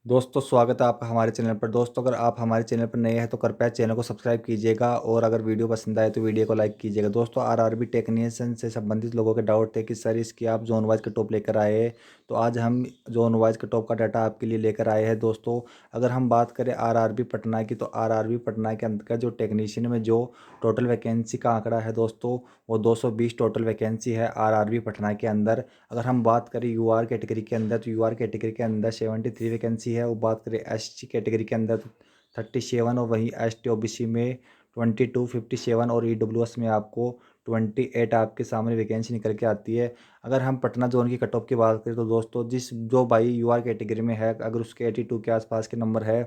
दोस्तों स्वागत है आपका हमारे चैनल पर। दोस्तों अगर आप हमारे चैनल पर नए हैं तो कृपया चैनल को सब्सक्राइब कीजिएगा और अगर वीडियो पसंद आए तो वीडियो को लाइक कीजिएगा। दोस्तों आरआरबी टेक्नीशियन से संबंधित लोगों के डाउट थे कि सर इसकी आप जोन वाइज कट ऑफ लेकर आए हैं, तो आज हम जोन वाइज कट ऑफ का डाटा आपके लिए लेकर आए हैं। दोस्तों अगर हम बात करें आरआरबी पटना की, तो आरआरबी पटना के अंतर्गत जो टेक्नीशियन में जो टोटल वैकेंसी का आंकड़ा है दोस्तों, वो 220 टोटल वैकेंसी है आरआरबी पटना के अंदर। अगर हम बात करें यूआर कैटेगरी के अंदर, तो यूआर कैटेगरी के अंदर 73 वैकेंसी है। वो बात करें एससी कैटेगरी के अंदर तो 37, और वहीं एसटी ओबीसी में 22, 57 और ईडब्ल्यूएस में आपको 28 आपके सामने वैकेंसी निकल के आती है। अगर हम पटना जोन की कट ऑफ की बात करें तो दोस्तों जो भाई यूआर कैटेगरी में है, अगर उसके 82 के आसपास के नंबर है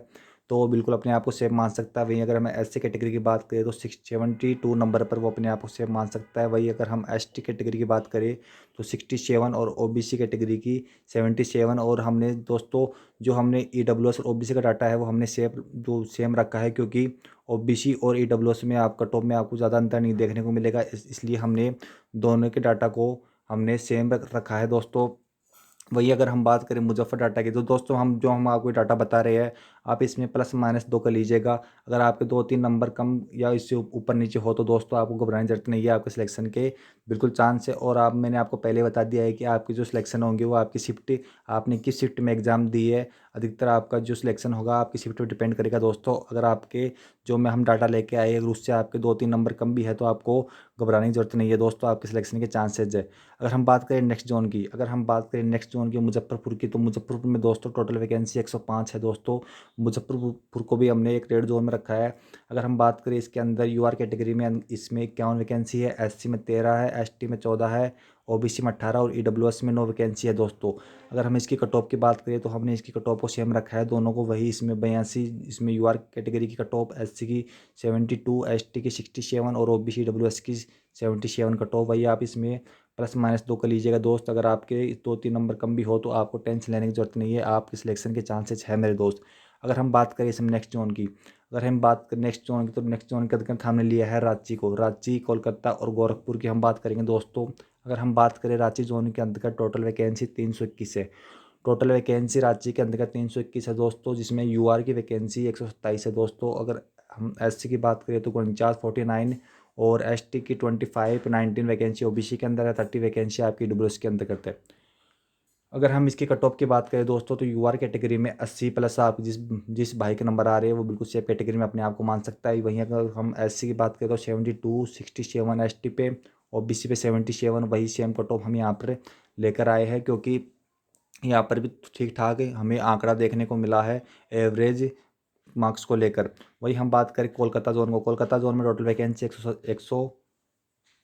तो वो बिल्कुल अपने आप को सेफ मान सकता है। वहीं अगर हम एससी कैटेगरी की बात करें तो 72 नंबर पर वो अपने आप को सेफ मान सकता है। वहीं अगर हम एसटी कैटेगरी की बात करें तो 67, और ओबीसी कैटेगरी की 77। और हमने दोस्तों जो हमने ईडब्ल्यूएस और ओबीसी का डाटा है वो हमने सेम रखा है, क्योंकि ओबीसी और ईडब्ल्यूएस में आप कट ऑफ में आपको ज़्यादा अंतर नहीं देखने को मिलेगा। इसलिए हमने दोनों के डाटा को हमने सेम रखा है दोस्तों। वही अगर हम बात करें मुजफ्फर डाटा की, तो दोस्तों हम आपको डाटा बता रहे हैं, आप इसमें प्लस माइनस 2 का लीजिएगा। अगर आपके 2-3 नंबर कम या इससे ऊपर नीचे हो तो दोस्तों आपको घबराने की जरूरत नहीं है, आपके सिलेक्शन के बिल्कुल चांस है। और आप मैंने आपको पहले बता दिया है कि आपकी जो सिलेक्शन होंगे वो आपकी शिफ्ट, आपने किस शिफ्ट में एग्ज़ाम दी है, अधिकतर आपका जो सिलेक्शन होगा आपकी शिफ्ट पर डिपेंड करेगा दोस्तों। अगर आपके जो मैं हम डाटा लेके आए अगर उससे आपके 2-3 नंबर कम भी है तो आपको घबराने की जरूरत नहीं है दोस्तों, आपके सिलेक्शन के चांसेज है। अगर हम बात करें नेक्स्ट जोन की, मुजफ्फरपुर की, तो मुजफ्फरपुर में दोस्तों टोटल वैकेंसी 105 है दोस्तों। मुजफ्फरपुर को भी हमने एक रेड जोन में रखा है। अगर हम बात करें इसके अंदर यूआर कैटेगरी में, इसमें 51 वैकेंसी है, एससी में 13 है, एसटी में 14 है, ओबीसी में 18 और ईडब्ल्यूएस में 9 वैकेंसी है दोस्तों। अगर हम इसकी कट ऑफ की बात करें तो हमने इसकी कट ऑफ को सेम रखा है दोनों को, वही इसमें 82, इसमें यूआर कैटेगरी की कट ऑफ, एससी की 72, एसटी की 67 और ओबीसी ईडब्ल्यूएस की 77 कट ऑफ। वही आप इसमें प्लस माइनस 2 का लीजिएगा दोस्त। अगर आपके 2-3 नंबर कम भी हो तो आपको टेंशन लेने की जरूरत नहीं है, आपके सिलेक्शन के चांसेस है मेरे दोस्त। अगर हम बात करें इसमें नेक्स्ट जोन की, अगर हम बात करें नेक्स्ट जोन की, तो नेक्स्ट जोन के अंतर्गत हमने लिया है रांची को। रांची, कोलकाता और गोरखपुर की हम बात करेंगे दोस्तों। अगर हम बात करें रांची जोन के अंतर्गत टोटल वैकेंसी 321 है। टोटल वैकेंसी रांची के अंतर्गत 321 है दोस्तों, जिसमें यूआर की वैकेंसी 127 है दोस्तों। अगर हम एससी की बात करें तो 49 और एसटी की 25 19 वैकेंसी ओबीसी के अंदर है, 30 वैकेंसी आपकी डब्ल्यूएस के अंतर्गत है। अगर हम इसकी कट ऑफ की बात करें दोस्तों, तो यूआर कैटेगरी में 80 प्लस आप जिस जिस भाई के नंबर आ रहे हैं वो बिल्कुल सेफ कैटेगरी में अपने आप को मान सकता है। वहीं अगर हम एससी की बात करें तो 72 67 एसटी पे, ओबीसी पे 77, वही सेम कट ऑफ हम यहाँ पर लेकर आए हैं, क्योंकि यहाँ पर भी ठीक ठाक हमें आंकड़ा देखने को मिला है एवरेज मार्क्स को लेकर। वही हम बात करें कोलकाता जोन को, कोलकाता जोन में टोटल वैकेंसी 100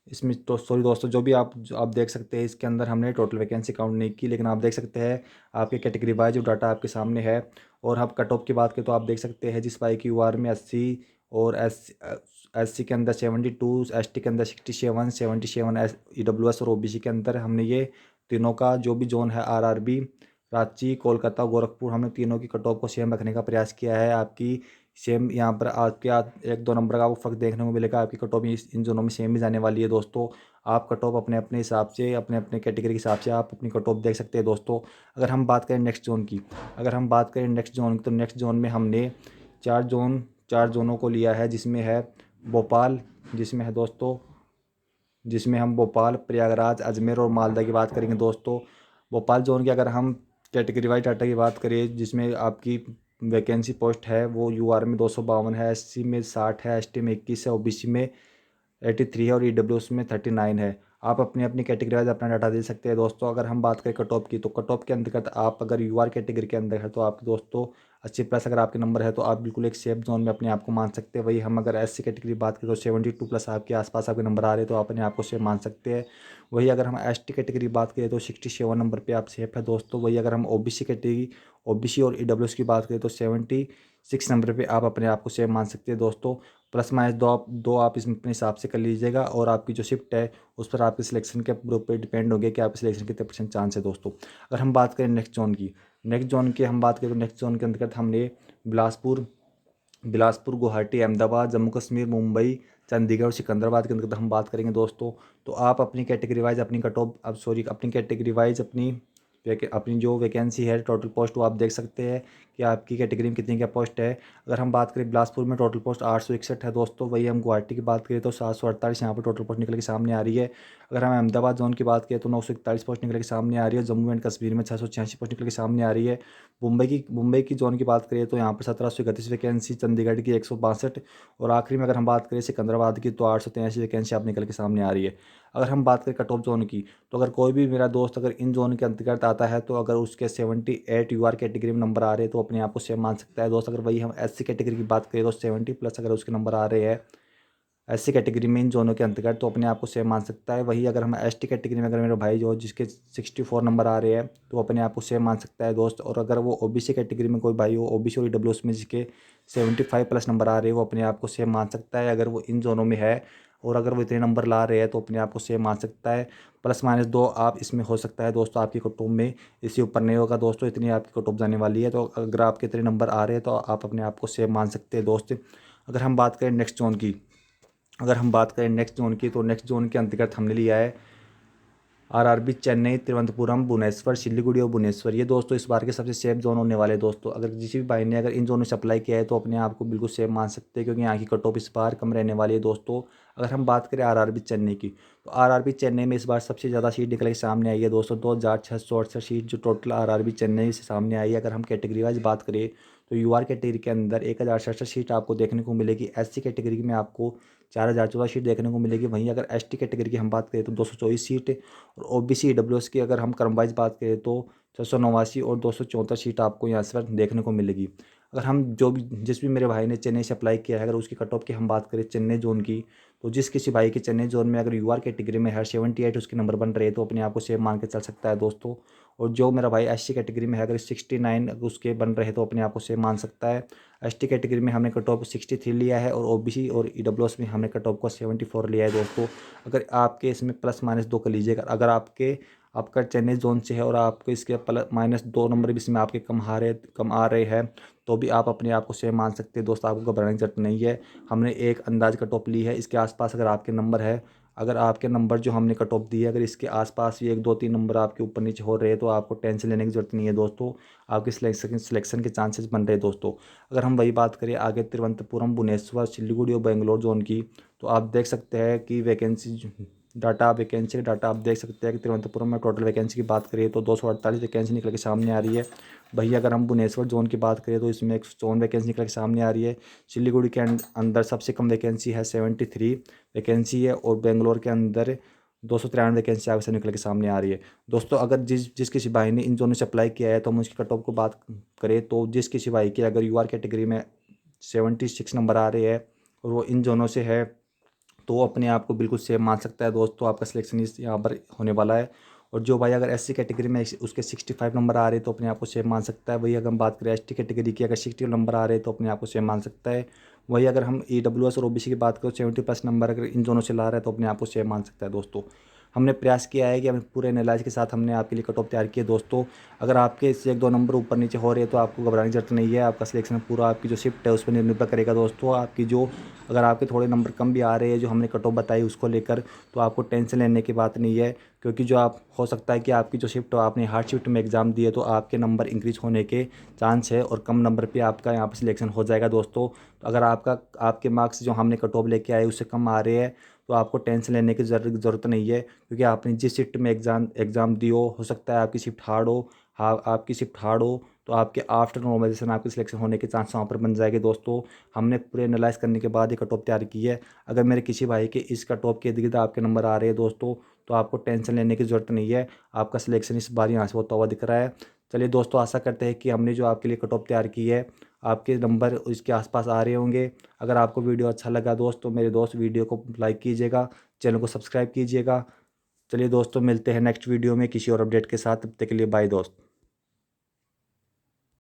इसमें तो सॉरी दोस्तों, जो आप देख सकते हैं इसके अंदर हमने टोटल वैकेंसी काउंट नहीं की, लेकिन आप देख सकते हैं आपके कैटेगरी वाइज जो डाटा आपके सामने है। और हम कट ऑफ की बात करें तो आप देख सकते हैं जिस भाई की यूआर में 80 और एससी के अंदर 72, एसटी के अंदर 67 77, ईडब्ल्यूएस और ओबीसी के अंदर हमने ये तीनों का जो भी जोन है आरआरबी, रांची, कोलकाता, गोरखपुर, हमने तीनों की कट ऑफ को सेम रखने का प्रयास किया है। आपकी सेम यहाँ पर आपके 1-2 नंबर का आपको फ़र्क देखने को मिलेगा, आपकी कट ऑफ इन जोनों में सेम ही जाने वाली है दोस्तों। आप कट ऑफ अपने अपने हिसाब से, अपने अपने कैटेगरी के हिसाब से आप अपनी कट ऑफ देख सकते हैं दोस्तों। अगर हम बात करें नेक्स्ट जोन की, तो नेक्स्ट जोन में हमने चार जोन चार जोनों को लिया है, जिसमें है भोपाल, जिसमें है दोस्तों जिसमें हम भोपाल, प्रयागराज, अजमेर और मालदा की बात करेंगे दोस्तों। भोपाल जोन की अगर हम कैटेगरी वाइज डाटा की बात करें, जिसमें आपकी वैकेंसी पोस्ट है वो यूआर में 252 है, एससी में 60 है, एसटी में 21 है, ओबीसी में 83 है और ईडब्ल्यूएस में 39 है। आप अपनी अपनी कैटेगरी वाइज अपना डाटा दे सकते हैं दोस्तों। अगर हम बात करें कट ऑफ की, तो कट ऑफ के अंतर्गत आप अगर यूआर कैटेगरी के अंदर है तो आप दोस्तों 80 प्लस अगर आपके नंबर है तो आप बिल्कुल एक सेफ जोन में अपने आप को मान सकते हैं। वही हम अगर एससी कैटेगरी बात करें तो 72 प्लस आपके आसपास आपके नंबर आ रहे हैं तो आप अपने आप को सेफ मान सकते हैं। वही अगर हम एसटी कैटेगरी बात करें तो 67 नंबर पे आप सेफ है दोस्तों। वही अगर हम ओबीसी कैटेगरी, ओबीसी और ईडब्ल्यूएस की बात करें तो 76 नंबर पे आप अपने आप को सेफ मान सकते हैं दोस्तों। प्लस माइनस दो आप इसमें अपने हिसाब से कर लीजिएगा, और आपकी जो शिफ्ट है उस पर आपके सिलेक्शन के ग्रुप पे डिपेंड होगी कि आपके सिलेक्शन कितने % चांस है दोस्तों। अगर हम बात करें नेक्स्ट जोन की, नेक्स्ट जोन के अंतर्गत हमने बिलासपुर बिलासपुर, गुवाहाटी, अहमदाबाद, जम्मू कश्मीर, मुंबई, चंडीगढ़ और सिकंदराबाद के अंतर्गत हम बात करेंगे दोस्तों। तो आप अपनी कैटेगरी वाइज अपनी कट ऑफ, अब सॉरी अपनी कैटेगरी वाइज अपनी अपनी जो वैकेंसी है टोटल पोस्ट वो आप देख सकते हैं कि आपकी कैटेगरी में कितनी क्या पोस्ट है। अगर हम बात करें बिलासपुर में टोटल पोस्ट 861 है दोस्तों। वही हम गुवाहाटी की बात करें तो 748 यहाँ पर टोटल पोस्ट निकल के सामने आ रही है। अगर हम अहमदाबाद जोन की बात करें तो 941 पोस्ट निकल के सामने आ रही है। जम्मू एंड कश्मीर में 686 पोस्ट निकल के सामने आ रही है। मुंबई की जोन की बात करें तो यहाँ पर 1731 वैकेंसी, चंडीगढ़ की 162 और आखिरी में अगर हम बात करें सिकंदराबाद की तो 883 वैकेंसी आप निकल के सामने आ रही है। अगर हम बात करें कट ऑफ जोन की तो अगर कोई भी मेरा दोस्त अगर इन जोन के अंतर्गत आता है तो अगर उसके 78 यूआर कैटेगरी में नंबर आ रहे हैं तो अपने आप को सेम मान सकता है दोस्त। अगर वही हम एससी कैटेगरी की बात करें तो 70+ अगर उसके नंबर आ रहे हैं एससी कैटेगरी में इन जोनों के अंतर्गत तो अपने आप को सेम मान सकता है। वही अगर हम एसटी कैटेगरी में अगर मेरा भाई जो जिसके 64 नंबर आ रहे हैं तो अपने आप को सेम मान सकता है दोस्त। और अगर वो ओबीसी कैटेगरी में कोई भाई हो, ओबीसी और ईडब्ल्यूएस में जिसके 75+ नंबर आ रहे हैं वो अपने आप को सेम मान सकता है अगर वो इन जोनों में है। और अगर वो इतने नंबर ला रहे हैं तो अपने आप को सेम मान सकता है। ±2 आप इसमें हो सकता है दोस्तों आपकी कुटुंब में, इससे ऊपर नहीं होगा दोस्तों। इतनी आपकी कुटुंब जाने वाली है तो अगर आपके इतने नंबर आ रहे हैं तो आप अपने आप को सेम मान सकते हैं दोस्त। अगर हम बात करें नेक्स्ट जोन की, तो नेक्स्ट जोन के अंतर्गत हमने लिया है आरआरबी चेन्नई, तिरुवनंतपुरम, भुवनेश्वर, सिलीगुड़ी और भुवनेश्वर। ये दोस्तों इस बार के सबसे सेफ जोन होने वाले दोस्तों। अगर किसी भी भाई ने अगर इन जोनों से अप्लाई किया है तो अपने आप को बिल्कुल सेफ मान सकते हैं क्योंकि यहाँ की कट ऑफ इस बार कम रहने वाली है दोस्तों। अगर हम बात करें आरआरबी चेन्नई की तो आरआरबी चेन्नई में इस बार सबसे ज़्यादा सीट निकल के सामने आई है दोस्तों। 2668 सीट जो टोटल आरआरबी चेन्नई से सामने आई है। अगर हम कैटेगरी वाइज बात करें तो यूआर कैटेगरी के अंदर 1066 सीट आपको देखने को मिलेगी। एससी कैटेगरी में आपको 4014 सीट देखने को मिलेगी। वहीं अगर एसटी कैटेगरी की हम बात करें तो 224 सीट और ओबीसी ईडब्ल्यूएस की अगर हम क्रम वाइज बात करें तो 689 और 274 सीट आपको यहाँ से देखने को मिलेगी। अगर हम जिस भी मेरे भाई ने चेन्नई से अप्लाई किया है अगर उसकी कट ऑफ की हम बात करें चेन्नई जोन की तो जिस किसी भाई के चेन्नई जोन में अगर यूआर कैटेगरी में है 78 उसके नंबर बन रहे तो अपने आप को सेम मान के चल सकता है दोस्तों। और जो मेरा भाई एससी कैटेगरी में है अगर 69 उसके बन रहे तो अपने आप को सेम मान सकता है। एसटी कैटेगरी में हमने कट ऑफ 63 लिया है और ओबीसी और ईडब्ल्यूएस में हमने कट ऑफ को 74 लिया है दोस्तों। अगर आपके इसमें ±2 कर लीजिएगा। अगर आपका चेन्नई जोन से है और आपको इसके -2 नंबर भी इसमें आपके कम आ रहे हैं तो भी आप अपने आप को सेम मान सकते हैं दोस्त। आपको घबराने की जरूरत नहीं है। हमने एक अंदाज कट ऑफ ली है, इसके आसपास अगर आपके नंबर है, अगर आपके नंबर जो हमने कट ऑफ दी है अगर इसके आसपास भी 1 2 3 नंबर आपके ऊपर नीचे हो रहे हैं तो आपको टेंशन लेने की जरूरत नहीं है दोस्तों। आपके सिलेक्शन के चांसेस बन रहे हैं दोस्तों। अगर हम वही बात करें आगे तिरुवनंतपुरम, भुवनेश्वर, सिलीगुड़ी और बेंगलोर जोन की तो आप देख सकते हैं कि वैकेंसी का डाटा आप देख सकते हैं कि तिरुवनंतपुरम में टोटल वैकेंसी की बात करें तो 248 वैकेंसी निकल के सामने आ रही है। भैया अगर हम भुवनेश्वर जोन की बात करें तो इसमें 154 वैकेंसी निकल के सामने आ रही है। सिलीगुड़ी के अंदर सबसे कम वैकेंसी है 73 वैकेंसी है और बेंगलोर के अंदर 293 वैकेंसी आपसे निकल के सामने आ रही है दोस्तों। अगर जिस किसी भाई ने इन जोनों से अप्लाई किया है तो हम उसकी कट ऑफ को बात करें तो जिस किसी भाई की अगर यूआर कैटेगरी में 76 नंबर आ रहे हैं और वो इन जोनों से है तो वो अपने आप को बिल्कुल सेम मान सकता है दोस्तों। आपका सिलेक्शन इस यहाँ पर होने वाला है। और जो भाई अगर एससी कैटेगरी में उसके 65 नंबर आ रहे हैं तो अपने आप को सेम मान सकता है। वही अगर हम बात करें एसटी कैटेगरी की अगर 60 नंबर आ रहे हैं तो अपने आप को सेम मान सकता है। वही अगर हम ईडब्ल्यूएस और ओबीसी की बात करें 70+ नंबर अगर इन दोनों से ला रहा है तो अपने आप को सेम मान सकता है दोस्तों। हमने प्रयास किया है कि हम पूरे एनालाइज के साथ हमने आपके लिए कट ऑफ तैयार किए दोस्तों। अगर आपके इससे 1 2 नंबर ऊपर नीचे हो रहे हैं तो आपको घबराने की जरूरत नहीं है। आपका सिलेक्शन पूरा आपकी जो शिफ्ट है उस पर निर्भर करेगा दोस्तों। अगर आपके थोड़े नंबर कम भी आ रहे हैं जो हमने कट ऑफ बताई उसको लेकर तो आपको टेंशन लेने की बात नहीं है क्योंकि जो आप हो सकता है कि आपकी जो शिफ्ट हो आपने हार्ड शिफ्ट में एग्जाम दिए तो आपके नंबर इंक्रीज होने के चांस है और कम नंबर पे आपका यहाँ पर सिलेक्शन हो जाएगा दोस्तों। तो अगर आपके मार्क्स जो हमने कट ऑफ लेके आए उससे कम आ रहे हैं तो आपको टेंशन लेने की ज़रूरत नहीं है क्योंकि आपने जिस शिफ्ट में एग्ज़ाम दी हो सकता है आपकी शिफ्ट हार्ड हो। हाँ, आपकी शिफ्ट हार्ड हो तो आपके आफ्टर नॉर्मलाइजेशन आपकी सिलेक्शन होने के चांस वहाँ पर बन जाएंगे दोस्तों। हमने पूरे एनालाइज करने के बाद ये कट ऑफ तैयार की है। अगर मेरे किसी भाई के इस कट ऑफ के इर्द गिर्द आपके नंबर आ रहे हैं दोस्तों तो आपको टेंशन लेने की ज़रूरत नहीं है। आपका सिलेक्शन इस बार यहाँ से होता हुआ दिख रहा है। चलिए दोस्तों, आशा करते हैं कि हमने जो आपके लिए कट ऑफ तैयार की है आपके नंबर इसके आसपास आ रहे होंगे। अगर आपको वीडियो अच्छा लगा दोस्त तो मेरे दोस्त वीडियो को लाइक कीजिएगा, चैनल को सब्सक्राइब कीजिएगा। चलिए दोस्तों, मिलते हैं नेक्स्ट वीडियो में किसी और अपडेट के साथ। तब तक के लिए बाय दोस्त।